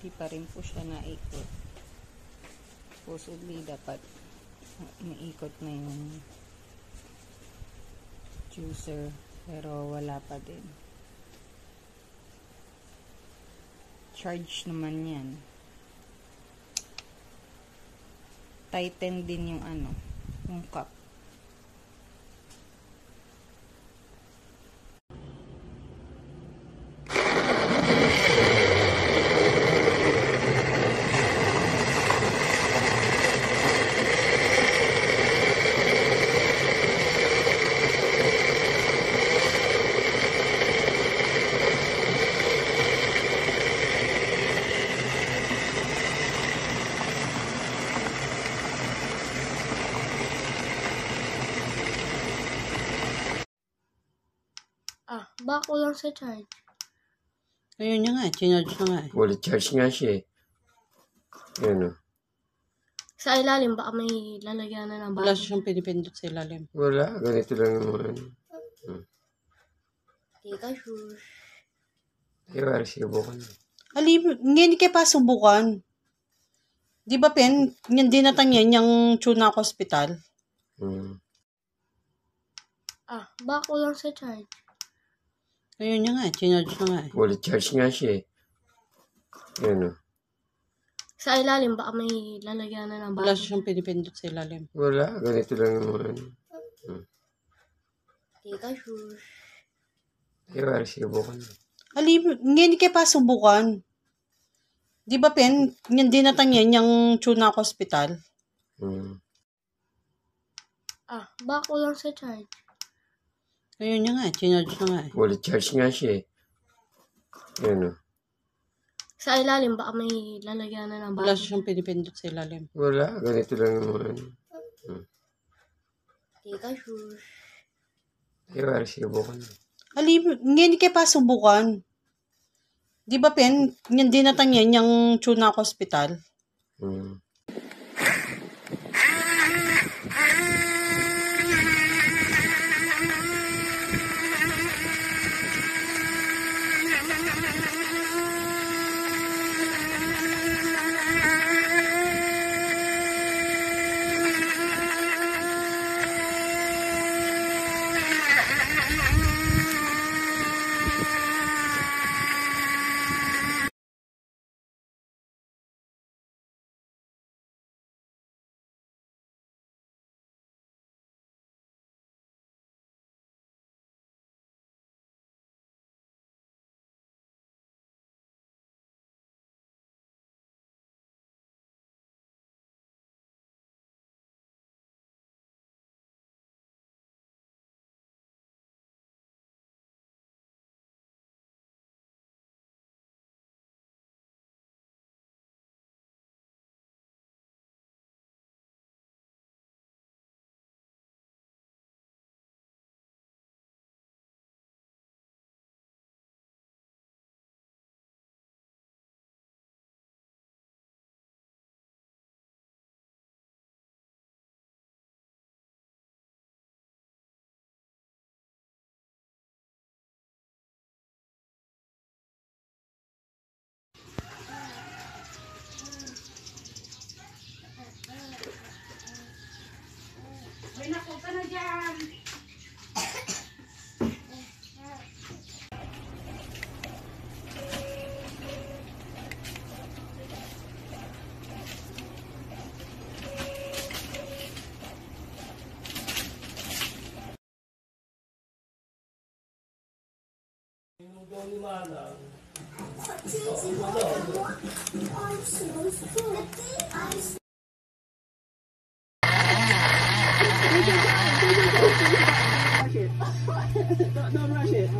Di pa rin po siya naikot. Supposedly dapat maikot na yung juicer, pero wala pa din. Charge naman yan. Tighten din yung yung cup. Bako lang sa charge. Ayun niya nga, chinarge na nga. Fully charge nga siya eh. Yan o. Sa ilalim, baka may lalagyan na ng bago. Wala siyang pinipindot sa ilalim. Wala, ganito lang naman. Hindi ka sure. Kaya wala sinubukan. Hindi kayo pa subukan. Di ba, Pen? Hindi natang yan yung Chunak Hospital. Bako lang sa charge. Ayun niya nga, chinarge na nga. Fully charge nga siya eh. Yan o. Sa ilalim, baka may lalagyan na ng bago. Wala siyang pinipindot sa ilalim. Wala, ganito lang naman. Hindi ka sure. Kaya wala sinubukan. Hindi kayo pa subukan. Di ba, Pen? Hindi natang yan yung Chunak Hospital. Bako lang sa charge. Ayun niya nga, chinarge na nga. Fully charge nga siya eh. Yan o. Sa ilalim, baka may lalagyan na ng bago. Wala siyang pinipindot sa ilalim. Wala, ganito lang naman. Hindi ka sure. Kaya wala sinubukan. Hindi kayo pa subukan. Di ba, Pen? Hindi natang yan yung Chunak Hospital. May naku ka na dyan! Don't rush it.